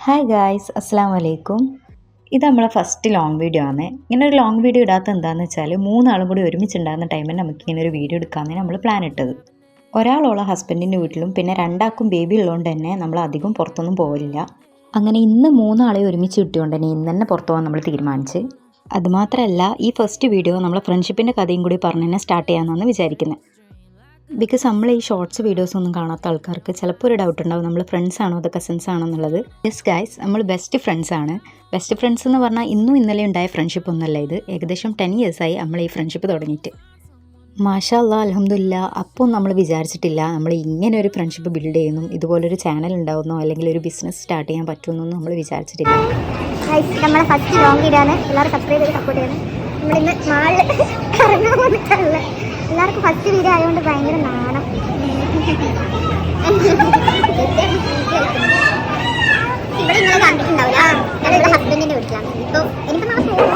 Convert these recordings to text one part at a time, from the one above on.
Hi guys, അസ്സാം വലൈക്കും. ഇത് നമ്മളെ ഫസ്റ്റ് ലോങ് വീഡിയോ ആണ്. ഇങ്ങനെ ഒരു ലോങ് വീഡിയോ ഇടാത്ത എന്താണെന്ന് വെച്ചാൽ മൂന്നാളും കൂടി ഒരുമിച്ചുണ്ടാകുന്ന ടൈമിൽ നമുക്ക് ഇങ്ങനെ ഒരു വീഡിയോ എടുക്കാമെന്ന് നമ്മൾ പ്ലാൻ ഇട്ടത്. ഒരാളോളം ഹസ്ബൻഡിൻ്റെ വീട്ടിലും പിന്നെ രണ്ടാൾക്കും ബേബി ഉള്ളതുകൊണ്ട് തന്നെ നമ്മൾ അധികം പുറത്തൊന്നും പോകില്ല. അങ്ങനെ ഇന്ന് മൂന്നാളെ ഒരുമിച്ച് കിട്ടിയോണ്ട് തന്നെ ഇന്ന് തന്നെ പുറത്തു പോകാൻ നമ്മൾ തീരുമാനിച്ച്. അതുമാത്രമല്ല, ഈ ഫസ്റ്റ് വീഡിയോ നമ്മളെ ഫ്രണ്ട്ഷിപ്പിൻ്റെ കഥയും കൂടി പറഞ്ഞ് തന്നെ സ്റ്റാർട്ട് ചെയ്യാമെന്നാണ് വിചാരിക്കുന്നത്. ബിക്കോസ് നമ്മൾ ഈ ഷോർട്സ് വീഡിയോസ് ഒന്നും കാണാത്ത ആൾക്കാർക്ക് ചിലപ്പോൾ ഒരു ഡൗട്ട് ഉണ്ടാവും, നമ്മൾ ഫ്രണ്ട്സ് ആണോ അതോ കസിൻസ് ആണോ എന്നുള്ളത്. യെസ് ഗൈസ്, നമ്മൾ ബെസ്റ്റ് ഫ്രണ്ട്സ് ആണ്. ബെസ്റ്റ് ഫ്രണ്ട്സ് എന്ന് പറഞ്ഞാൽ ഇന്നും ഇന്നലെ ഉണ്ടായ ഫ്രണ്ട്ഷിപ്പ് ഒന്നുമല്ല ഇത്. ഏകദേശം 10 ഇയേഴ്സായി നമ്മൾ ഈ ഫ്രണ്ട്ഷിപ്പ് തുടങ്ങിയിട്ട്. മാഷാ അല്ലാ, അൽഹംദുലില്ലാ. അപ്പോൾ നമ്മൾ വിചാരിച്ചിട്ടില്ല നമ്മൾ ഇങ്ങനെ ഒരു ഫ്രണ്ട്ഷിപ്പ് ബിൽഡ് ചെയ്യുന്നു, ഇതുപോലൊരു ചാനൽ ഉണ്ടാവുന്നോ അല്ലെങ്കിൽ ഒരു ബിസിനസ് സ്റ്റാർട്ട് ചെയ്യാൻ പറ്റുമെന്നൊന്നും നമ്മൾ വിചാരിച്ചിട്ടില്ല. നമ്മളെ ഫസ്റ്റ് ലോങ് വീഡിയോ ആണ്. എല്ലാവരും സബ്സ്ക്രൈബ് ചെയ്ത് സപ്പോർട്ട് ചെയ്യണം. നമ്മളിന്ന് മാളിൽ ഇറങ്ങാൻ വന്നിട്ടുള്ളത്. എല്ലാവർക്കും ഫസ്റ്റ് വീഡിയോ ആയതുകൊണ്ട് ഭയങ്കര നാണം. ഇവിടെ നിങ്ങൾ കണ്ടിട്ടുണ്ടാവില്ല, ഞങ്ങളുടെ ഹസ്ബൻഡിൻ്റെ വീട്ടിലാണ്. ഇപ്പോൾ എനിക്ക് നാളെ പോകും.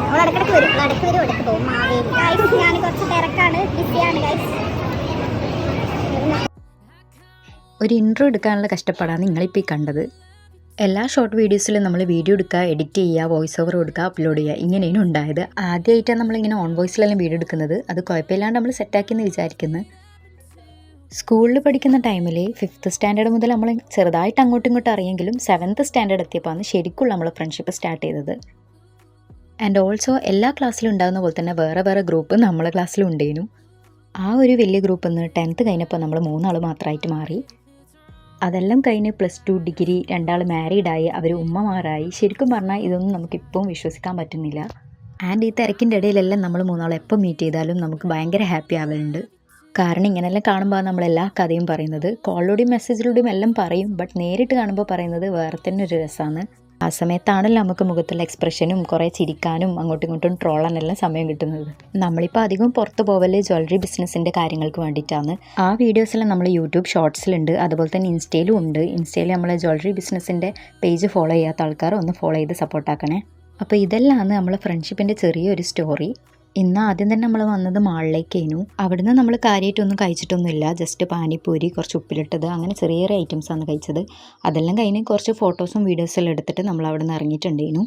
നമ്മൾ ഇടയ്ക്കിടയ്ക്ക് വരും, ഇടയ്ക്ക് വരും, ഇടയ്ക്ക് പോകും. ഞാൻ കുറച്ച് തിരക്കാണ്, ബിസിയാണ് ഗൈസ്. ഒരു ഇൻട്രോ എടുക്കാനുള്ള കഷ്ടപ്പാടാണ് നിങ്ങളിപ്പോൾ ഈ കണ്ടത്. എല്ലാ ഷോർട്ട് വീഡിയോസിലും നമ്മൾ വീഡിയോ എടുക്കുക, എഡിറ്റ് ചെയ്യുക, വോയിസ് ഓവർ കൊടുക്കുക, അപ്ലോഡ് ചെയ്യുക, ഇങ്ങനെയാണ് ഉണ്ടായത്. ആദ്യമായിട്ടാണ് നമ്മളിങ്ങനെ ഓൺ വോയിസിലെല്ലാം വീഡിയോ എടുക്കുന്നത്. അത് കുഴപ്പമില്ലാണ്ട് നമ്മൾ സെറ്റാക്കിയെന്ന് വിചാരിക്കുന്നു. സ്കൂളിൽ പഠിക്കുന്ന ടൈമിൽ 5th സ്റ്റാൻഡേർഡ് മുതൽ നമ്മൾ ചെറുതായിട്ട് അങ്ങോട്ടും ഇങ്ങോട്ടും അറിയെങ്കിലും 7th സ്റ്റാൻഡേർഡ് എത്തിയപ്പോഴാണ് ശരിക്കും നമ്മൾ ഫ്രണ്ട്ഷിപ്പ് സ്റ്റാർട്ട് ചെയ്തത്. ആൻഡ് ഓൾസോ എല്ലാ ക്ലാസ്സിലും ഉണ്ടാകുന്ന പോലെ തന്നെ വേറെ വേറെ ഗ്രൂപ്പ് നമ്മളെ ക്ലാസ്സിലും ഉണ്ടായിരുന്നു. ആ ഒരു വലിയ ഗ്രൂപ്പിൽ നിന്ന് 10th കഴിഞ്ഞപ്പോൾ നമ്മൾ 3 ആൾ മാത്രമായിട്ട് മാറി. അതെല്ലാം കഴിഞ്ഞ് +2 ഡിഗ്രി, 2 ആൾ മാരീഡായി, അവർ ഉമ്മമാരായി. ശരിക്കും പറഞ്ഞാൽ ഇതൊന്നും നമുക്കിപ്പം വിശ്വസിക്കാൻ പറ്റുന്നില്ല. ആൻഡ് ഈ തിരക്കിൻ്റെ ഇടയിലെല്ലാം നമ്മൾ 3 ആൾ എപ്പോൾ മീറ്റ് ചെയ്താലും നമുക്ക് ഭയങ്കര ഹാപ്പി ആവലുണ്ട്. കാരണം ഇങ്ങനെല്ലാം കാണുമ്പോൾ നമ്മളെല്ലാ കഥയും പറയുന്നത്. കോളിലൂടെയും മെസ്സേജിലൂടെയും എല്ലാം പറയും, ബട്ട് നേരിട്ട് കാണുമ്പോൾ പറയുന്നത് വേറെ തന്നെ ഒരു രസമാണ്. ആ സമയത്താണല്ലോ നമുക്ക് മുഖത്തുള്ള എക്സ്പ്രഷനും കുറേ ചിരിക്കാനും അങ്ങോട്ടും ഇങ്ങോട്ടും ട്രോളാനെല്ലാം സമയം കിട്ടുന്നത്. നമ്മളിപ്പോൾ അധികം പുറത്ത് പോവല് ജ്വല്ലറി ബിസിനസ്സിൻ്റെ കാര്യങ്ങൾക്ക് വേണ്ടിയിട്ടാണ്. ആ വീഡിയോസെല്ലാം നമ്മൾ യൂട്യൂബ് ഷോർട്സിലുണ്ട്, അതുപോലെ തന്നെ ഇൻസ്റ്റയിലും ഉണ്ട്. ഇൻസ്റ്റയിൽ നമ്മളെ ജ്വല്ലറി ബിസിനസ്സിൻ്റെ പേജ് ഫോളോ ചെയ്യാത്ത ആൾക്കാർ ഒന്ന് ഫോളോ ചെയ്ത് സപ്പോർട്ടാക്കണേ. അപ്പോൾ ഇതെല്ലാമാണ് നമ്മളെ ഫ്രണ്ട്ഷിപ്പിൻ്റെ ചെറിയൊരു സ്റ്റോറി. ഇന്ന് ആദ്യം തന്നെ നമ്മൾ വന്നത് മാളിലേക്കായിരുന്നു. അവിടുന്ന് നമ്മൾ കാര്യമായിട്ടൊന്നും കഴിച്ചിട്ടൊന്നുമില്ല. ജസ്റ്റ് പാനിപ്പൂരി, കുറച്ച് ഉപ്പിലിട്ടത്, അങ്ങനെ ചെറിയ ചെറിയ ഐറ്റംസാണ് കഴിച്ചത്. അതെല്ലാം കഴിഞ്ഞ് കുറച്ച് ഫോട്ടോസും വീഡിയോസെല്ലാം എടുത്തിട്ട് നമ്മൾ അവിടെ നിന്ന് ഇറങ്ങിയിട്ടുണ്ടായിരുന്നു.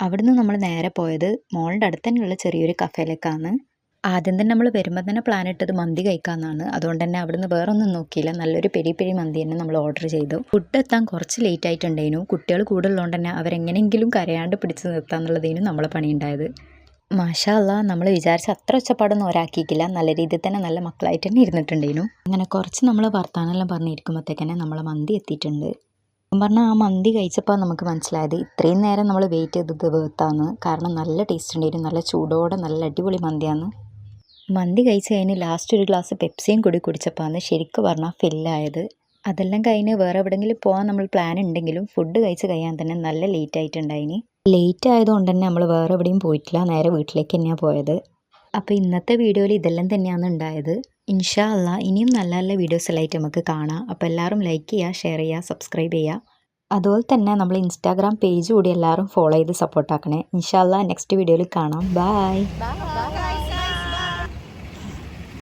അവിടുന്ന് നമ്മൾ നേരെ പോയത് മോളിൻ്റെ അടുത്ത് തന്നെയുള്ള ചെറിയൊരു കഫേയിലേക്കാണ്. ആദ്യം തന്നെ നമ്മൾ വരുമ്പോൾ തന്നെ പ്ലാൻ ഇട്ടത് മന്തി കഴിക്കാമെന്നാണ്. അതുകൊണ്ട് തന്നെ അവിടുന്ന് വേറെ ഒന്നും നോക്കിയില്ല, നല്ലൊരു പെരി പെരി മന്തി തന്നെ നമ്മൾ ഓർഡർ ചെയ്തു. ഫുഡ് എത്താൻ കുറച്ച് ലേറ്റ് ആയിട്ടുണ്ടായിരുന്നു. കുട്ടികൾ കൂടുതലുള്ളതുകൊണ്ട് തന്നെ അവരെങ്ങനെയെങ്കിലും കരയാണ്ട് പിടിച്ച് നിർത്താന്നുള്ളതിനും നമ്മളെ പണിയുണ്ടായത്. മാഷാ അല്ലാ, നമ്മൾ വിചാരിച്ച അത്ര ഒച്ചപ്പാടൊന്നും ഒരാക്കിയിട്ടില്ല. നല്ല രീതിയിൽ തന്നെ നല്ല മക്കളായിട്ട് തന്നെ ഇരുന്നിട്ടുണ്ടായിരുന്നു. അങ്ങനെ കുറച്ച് നമ്മൾ വർത്താനെല്ലാം പറഞ്ഞിരിക്കുമ്പോഴത്തേക്കന്നെ നമ്മളെ മന്തി എത്തിയിട്ടുണ്ട്. പറഞ്ഞാൽ ആ മന്തി കഴിച്ചപ്പോൾ നമുക്ക് മനസ്സിലായത് ഇത്രയും നേരം നമ്മൾ വെയിറ്റ് ചെയ്തത് വേർത്താന്ന്. കാരണം നല്ല ടേസ്റ്റ് ഉണ്ടായിരുന്നു, നല്ല ചൂടോടെ നല്ല അടിപൊളി മന്തിയാണ്. മന്തി കഴിച്ച് കഴിഞ്ഞ് ലാസ്റ്റ് ഒരു ഗ്ലാസ് പെപ്സിയും കൂടി കുടിച്ചപ്പോഴാണ് ശരിക്കും പറഞ്ഞാൽ ഫില്ലായത്. അതെല്ലാം കഴിഞ്ഞ് വേറെ എവിടെയെങ്കിലും പോകാൻ നമ്മൾ പ്ലാൻ ഉണ്ടെങ്കിലും ഫുഡ് കഴിച്ച് കഴിയാൻ തന്നെ നല്ല ലേറ്റ് ആയിട്ടുണ്ടായിനി. ലേറ്റ് ആയതുകൊണ്ട് തന്നെ നമ്മൾ വേറെ എവിടെയും പോയിട്ടില്ല, നേരെ വീട്ടിലേക്ക് തന്നെയാണ് പോയത്. അപ്പോൾ ഇന്നത്തെ വീഡിയോയിൽ ഇതെല്ലാം തന്നെയാണ് ഉണ്ടായത്. ഇൻഷാ അല്ലാ ഇനിയും നല്ല നല്ല വീഡിയോസെല്ലായിട്ട് നമുക്ക് കാണാം. അപ്പോൾ എല്ലാവരും ലൈക്ക് ചെയ്യുക, ഷെയർ ചെയ്യുക, സബ്സ്ക്രൈബ് ചെയ്യുക. അതുപോലെ തന്നെ നമ്മൾ ഇൻസ്റ്റാഗ്രാം പേജ് കൂടി എല്ലാവരും ഫോളോ ചെയ്ത് സപ്പോർട്ടാക്കണേ. ഇൻഷാ അല്ലാ നെക്സ്റ്റ് വീഡിയോയിൽ കാണാം. ബൈ.